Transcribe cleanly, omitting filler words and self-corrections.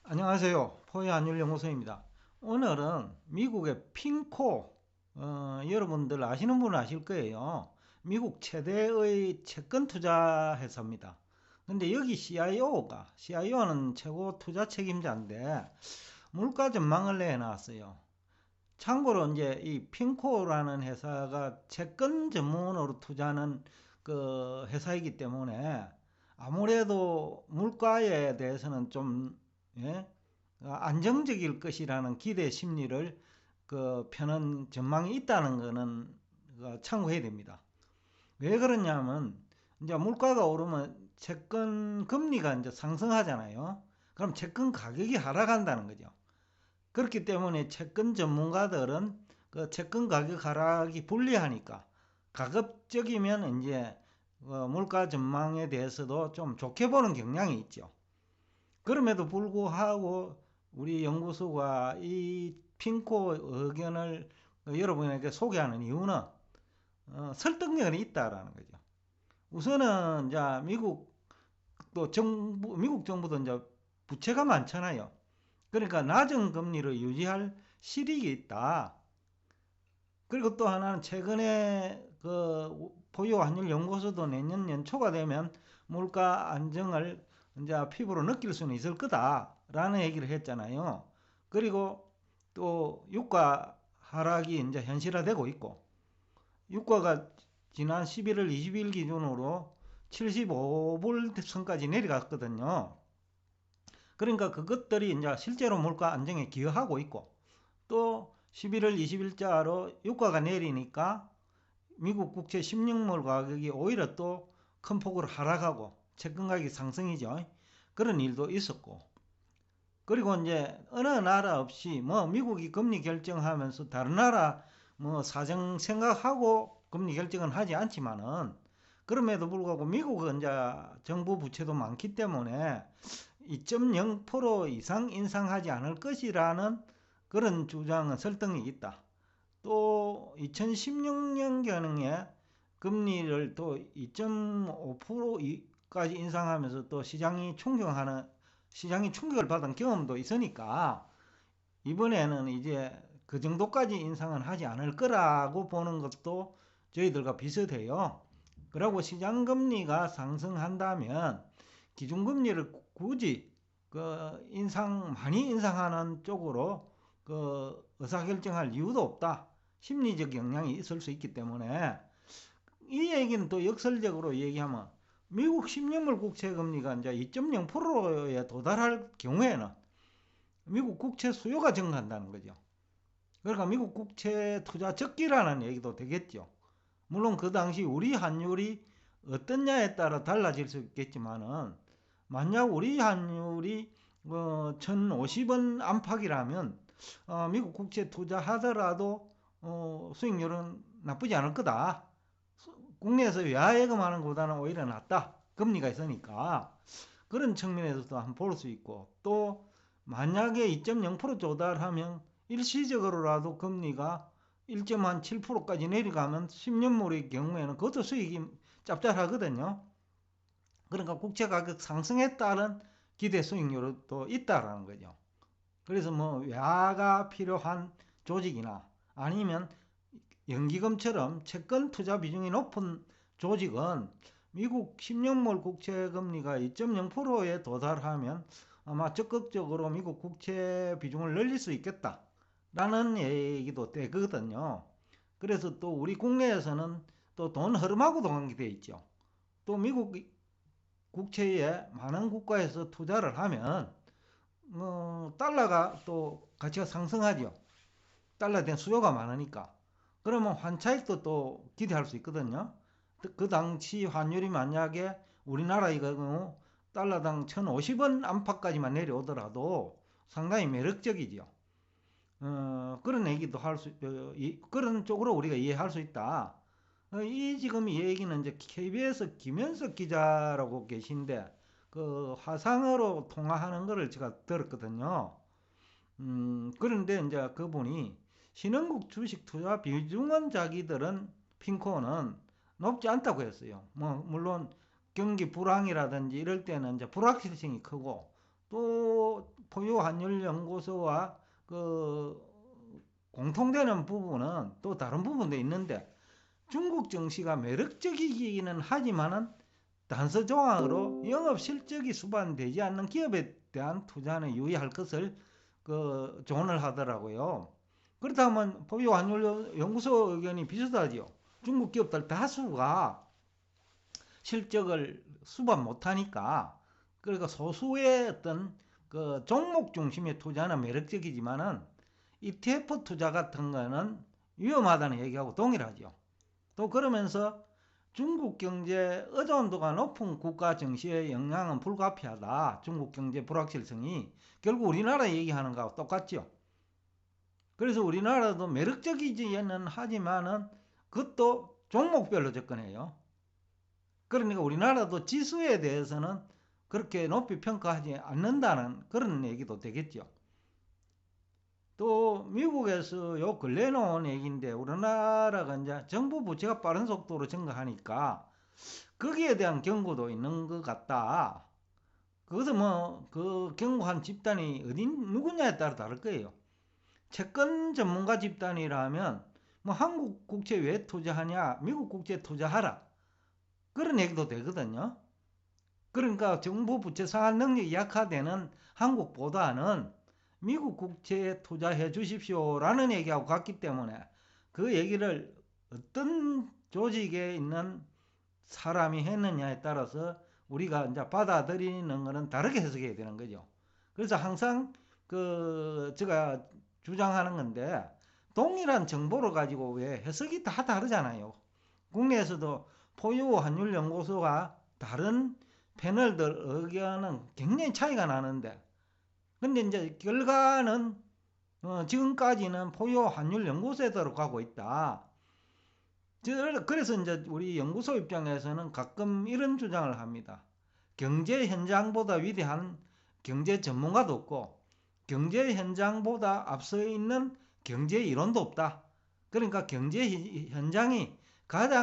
안녕하세요. 포유한율연구소입니다. 오늘은 미국의 핑코, 여러분들 아시는 분은 아실 거예요. 미국 최대의 채권 투자 회사입니다. 근데 여기 CIO는 최고 투자 책임자인데 물가 전망을 내놨어요. 참고로 이제 이 핑코라는 회사가 채권 전문으로 투자하는 그 회사이기 때문에 아무래도 물가에 대해서는 좀 예? 안정적일 것이라는 기대 심리를 펴는 전망이 있다는 것은 참고해야 됩니다. 왜 그러냐면 이제 물가가 오르면 채권 금리가 이제 상승하잖아요. 그럼 채권 가격이 하락한다는 거죠. 그렇기 때문에 채권 전문가들은 그 채권 가격 하락이 불리하니까 가급적이면 이제 물가 전망에 대해서도 좀 좋게 보는 경향이 있죠. 그럼에도 불구하고 우리 연구소가 이 핑코 의견을 여러분에게 소개하는 이유는 설득력이 있다라는 거죠. 우선은 이제 미국 정부도 이제 부채가 많잖아요. 그러니까 낮은 금리를 유지할 실익이 있다. 그리고 또 하나는 최근에 그 보유 환율 연구소도 내년 연초가 되면 물가 안정을 이제 피부로 느낄 수는 있을 거다라는 얘기를 했잖아요. 그리고 또 유가 하락이 이제 현실화되고 있고 유가가 지난 11월 20일 기준으로 75불 선까지 내려갔거든요. 그러니까 그것들이 이제 실제로 물가 안정에 기여하고 있고 또 11월 20일자로 유가가 내리니까 미국 국채 16몰 가격이 오히려 또 큰 폭으로 하락하고 채권 가격이 상승이죠. 그런 일도 있었고 그리고 이제 어느 나라 없이 뭐 미국이 금리 결정하면서 다른 나라 뭐 사정 생각하고 금리 결정은 하지 않지만은 그럼에도 불구하고 미국은 이제 정부 부채도 많기 때문에 2.0% 이상 인상하지 않을 것이라는 그런 주장은 설득력이 있다. 또 2016년경에 금리를 또 2.5%까지 인상하면서 또 시장이 충격을 받은 경험도 있으니까 이번에는 이제 그 정도까지 인상은 하지 않을 거라고 보는 것도 저희들과 비슷해요. 그리고 시장 금리가 상승한다면 기준금리를 굳이 많이 인상하는 쪽으로 의사결정할 이유도 없다. 심리적 영향이 있을 수 있기 때문에 이 얘기는 또 역설적으로 얘기하면 미국 10년물 국채 금리가 이제 2.0%에 도달할 경우에는 미국 국채 수요가 증가한다는 거죠. 그러니까 미국 국채 투자 적기라는 얘기도 되겠죠. 물론 그 당시 우리 환율이 어떻냐에 따라 달라질 수 있겠지만은 만약 우리 환율이 1050원 안팎이라면 미국 국채 투자하더라도 수익률은 나쁘지 않을 거다. 국내에서 외화예금하는 것보다는 오히려 낫다. 금리가 있으니까 그런 측면에서도 한번 볼 수 있고 또 만약에 2.0% 조달하면 일시적으로라도 금리가 1.7%까지 내려가면 10년물의 경우에는 그것도 수익이 짭짤하거든요. 그러니까 국채 가격 상승에 따른 기대 수익률도 있다라는 거죠. 그래서 뭐 외화가 필요한 조직이나 아니면 연기금처럼 채권 투자 비중이 높은 조직은 미국 10년물 국채 금리가 2.0%에 도달하면 아마 적극적으로 미국 국채 비중을 늘릴 수 있겠다라는 얘기도 되거든요. 그래서 또 우리 국내에서는 또 돈 흐름하고도 관계되어 있죠. 또 미국 국채에 많은 국가에서 투자를 하면 달러가 또 가치가 상승하죠. 달러에 대한 수요가 많으니까. 그러면 환차익도 또 기대할 수 있거든요. 그 당시 환율이 만약에 우리나라의 경우 달러당 1,050원 안팎까지만 내려오더라도 상당히 매력적이죠. 그런 얘기도 그런 쪽으로 우리가 이해할 수 있다. 이 지금 이 얘기는 이제 KBS 김현석 기자라고 계신데 그 화상으로 통화하는 거를 제가 들었거든요. 그런데 이제 그분이 신흥국 주식 투자 비중은 자기들은 핑코는 높지 않다고 했어요. 뭐 물론 경기 불황이라든지 이럴 때는 이제 불확실성이 크고 또 포유환율연구소와 그 공통되는 부분은 또 다른 부분도 있는데, 중국 증시가 매력적이기는 하지만은 단서 조항으로 영업 실적이 수반되지 않는 기업에 대한 투자는 유의할 것을 조언을 하더라고요. 그렇다면 포유환율연구소 의견이 비슷하지요. 중국 기업들 다수가 실적을 수반 못하니까, 그러니까 소수의 어떤 종목 중심의 투자는 매력적이지만은 ETF 투자 같은 거는 위험하다는 얘기하고 동일하죠. 또 그러면서 중국 경제 의존도가 높은 국가 증시의 영향은 불가피하다. 중국 경제 불확실성이 결국 우리나라 얘기하는 거하고 똑같죠. 그래서 우리나라도 매력적이지는 하지만은 그것도 종목별로 접근해요. 그러니까 우리나라도 지수에 대해서는 그렇게 높이 평가하지 않는다는 그런 얘기도 되겠죠. 또 미국에서 요 근래 나온 얘기인데, 우리나라가 이제 정부 부채가 빠른 속도로 증가하니까 거기에 대한 경고도 있는 것 같다. 그것은 그 경고한 집단이 누구냐에 따라 다를 거예요. 채권 전문가 집단이라면 한국 국채 왜 투자하냐, 미국 국채 투자하라, 그런 얘기도 되거든요. 그러니까 정부 부채 상환 능력이 약화되는 한국보다는 미국 국채에 투자해 주십시오라는 얘기하고 같기 때문에, 그 얘기를 어떤 조직에 있는 사람이 했느냐에 따라서 우리가 이제 받아들이는 것은 다르게 해석해야 되는 거죠. 그래서 항상 제가 주장하는 건데, 동일한 정보를 가지고 왜 해석이 다 다르잖아요. 국내에서도 포유환율연구소가 다른 패널들 의견은 굉장히 차이가 나는데, 근데 이제 결과는 지금까지는 포유환율연구소대로 가고 있다. 그래서 이제 우리 연구소 입장에서는 가끔 이런 주장을 합니다. 경제 현장보다 위대한 경제 전문가도 없고, 경제 현장보다 앞서 있는 경제 이론도 없다. 그러니까 경제 현장이 가장